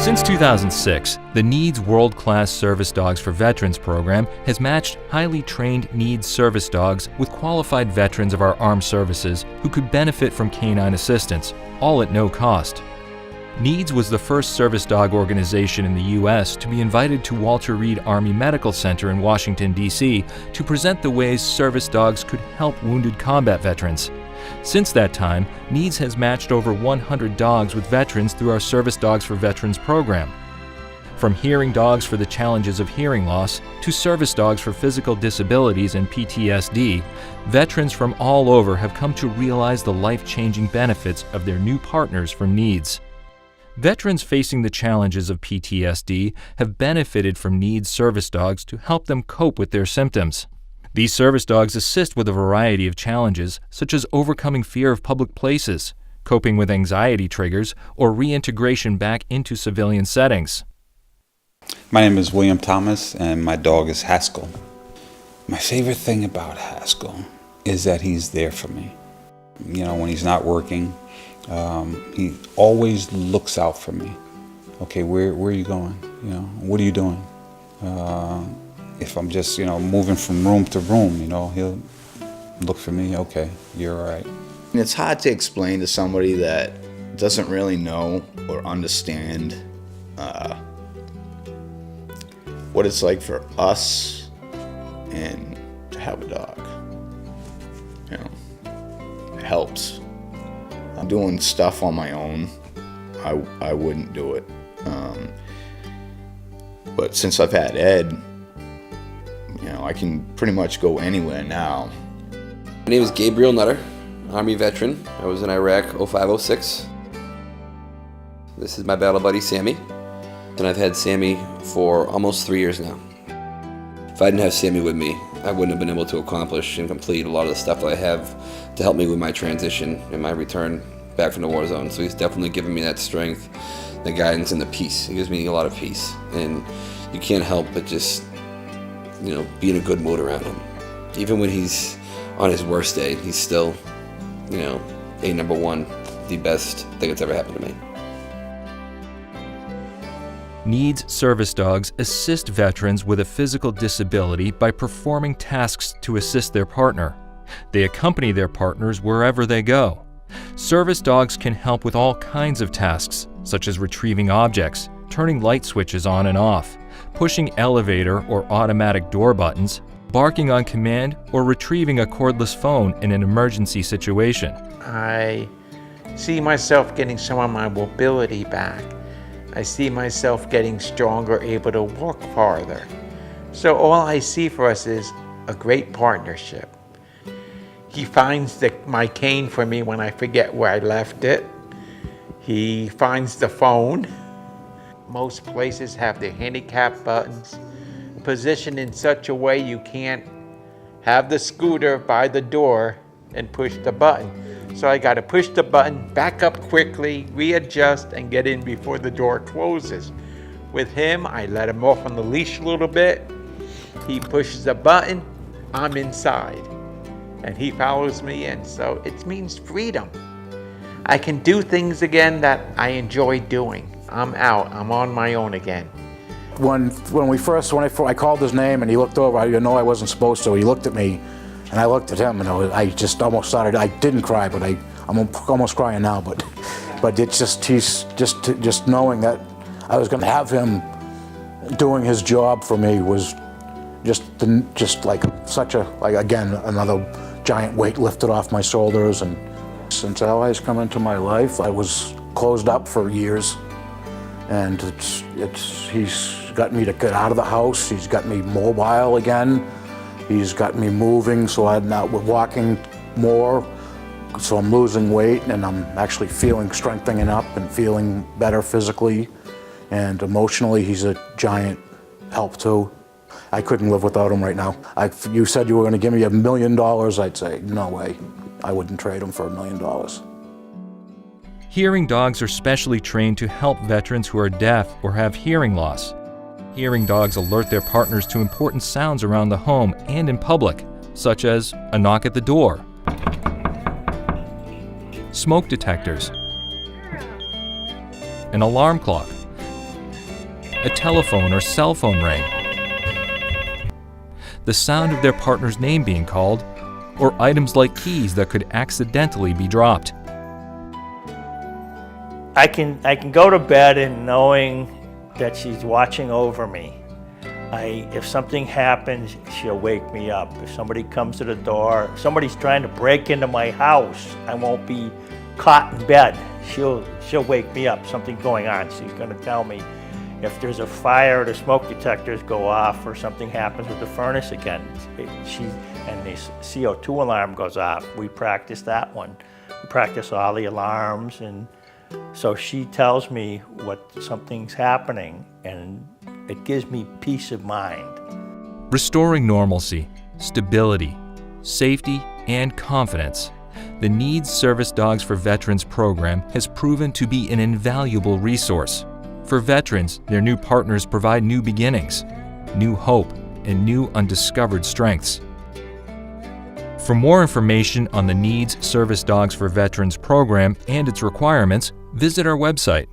Since 2006, the NEADS World-Class Service Dogs for Veterans program has matched highly trained NEADS Service Dogs with qualified veterans of our armed services who could benefit from canine assistance, all at no cost. NEADS was the first service dog organization in the U.S. to be invited to Walter Reed Army Medical Center in Washington, D.C. to present the ways service dogs could help wounded combat veterans. Since that time, NEADS has matched over 100 dogs with veterans through our Service Dogs for Veterans program. From hearing dogs for the challenges of hearing loss to service dogs for physical disabilities and PTSD, veterans from all over have come to realize the life-changing benefits of their new partners from NEADS. Veterans facing the challenges of PTSD have benefited from NEADS service dogs to help them cope with their symptoms. These service dogs assist with a variety of challenges, such as overcoming fear of public places, coping with anxiety triggers, or reintegration back into civilian settings. My name is William Thomas, and my dog is Haskell. My favorite thing about Haskell is that he's there for me. You know, when he's not working, he always looks out for me. Okay, where are you going? You know, what are you doing? If I'm just, moving from room to room, he'll look for me. Okay, you're all right. It's hard to explain to somebody that doesn't really know or understand what it's like for us and to have a dog. It helps. I'm doing stuff on my own. I wouldn't do it. But since I've had Ed, I can pretty much go anywhere now. My name is Gabriel Nutter, Army veteran. I was in Iraq 05-06. This is my battle buddy, Sammy. And I've had Sammy for almost 3 years now. If I didn't have Sammy with me, I wouldn't have been able to accomplish and complete a lot of the stuff that I have to help me with my transition and my return back from the war zone. So he's definitely given me that strength, the guidance, and the peace. He gives me a lot of peace. And you can't help but just, be in a good mood around him. Even when he's on his worst day, he's still, number one, the best thing that's ever happened to me. NEADS service dogs assist veterans with a physical disability by performing tasks to assist their partner. They accompany their partners wherever they go. Service dogs can help with all kinds of tasks, such as retrieving objects, turning light switches on and off, pushing elevator or automatic door buttons, barking on command, or retrieving a cordless phone in an emergency situation. I see myself getting some of my mobility back. I see myself getting stronger, able to walk farther. So all I see for us is a great partnership. He finds my cane for me when I forget where I left it. He finds the phone. Most places have their handicap buttons positioned in such a way you can't have the scooter by the door and push the button. So I got to push the button, back up quickly, readjust, and get in before the door closes. With him, I let him off on the leash a little bit. He pushes the button, I'm inside. And he follows me in, so it means freedom. I can do things again that I enjoy doing. I'm out, I'm on my own again. When I called his name and he looked over, I I wasn't supposed to, he looked at me and I looked at him and I just almost started, I didn't cry, but I'm almost crying now, but it's just knowing that I was gonna have him doing his job for me was just like again, another giant weight lifted off my shoulders. And since Ally's come into my life, I was closed up for years. And he's got me to get out of the house. He's got me mobile again. He's got me moving, so I'm now walking more. So I'm losing weight, and I'm actually strengthening up and feeling better physically. And emotionally, he's a giant help too. I couldn't live without him right now. If you said you were going to give me $1 million, I'd say, no way. I wouldn't trade him for $1 million. Hearing dogs are specially trained to help veterans who are deaf or have hearing loss. Hearing dogs alert their partners to important sounds around the home and in public, such as a knock at the door, smoke detectors, an alarm clock, a telephone or cell phone ring, the sound of their partner's name being called, or items like keys that could accidentally be dropped. I can go to bed and knowing that she's watching over me. If something happens, she'll wake me up. If somebody comes to the door, if somebody's trying to break into my house, I won't be caught in bed. She'll wake me up. Something's going on. She's going to tell me. If there's a fire, the smoke detectors go off, or something happens with the furnace again, and the CO2 alarm goes off. We practice that one. We practice all the alarms, and so she tells me what something's happening, and it gives me peace of mind. Restoring normalcy, stability, safety, and confidence. The NEADS Service Dogs for Veterans program has proven to be an invaluable resource. For veterans, their new partners provide new beginnings, new hope, and new undiscovered strengths. For more information on the NEADS Service Dogs for Veterans program and its requirements, visit our website.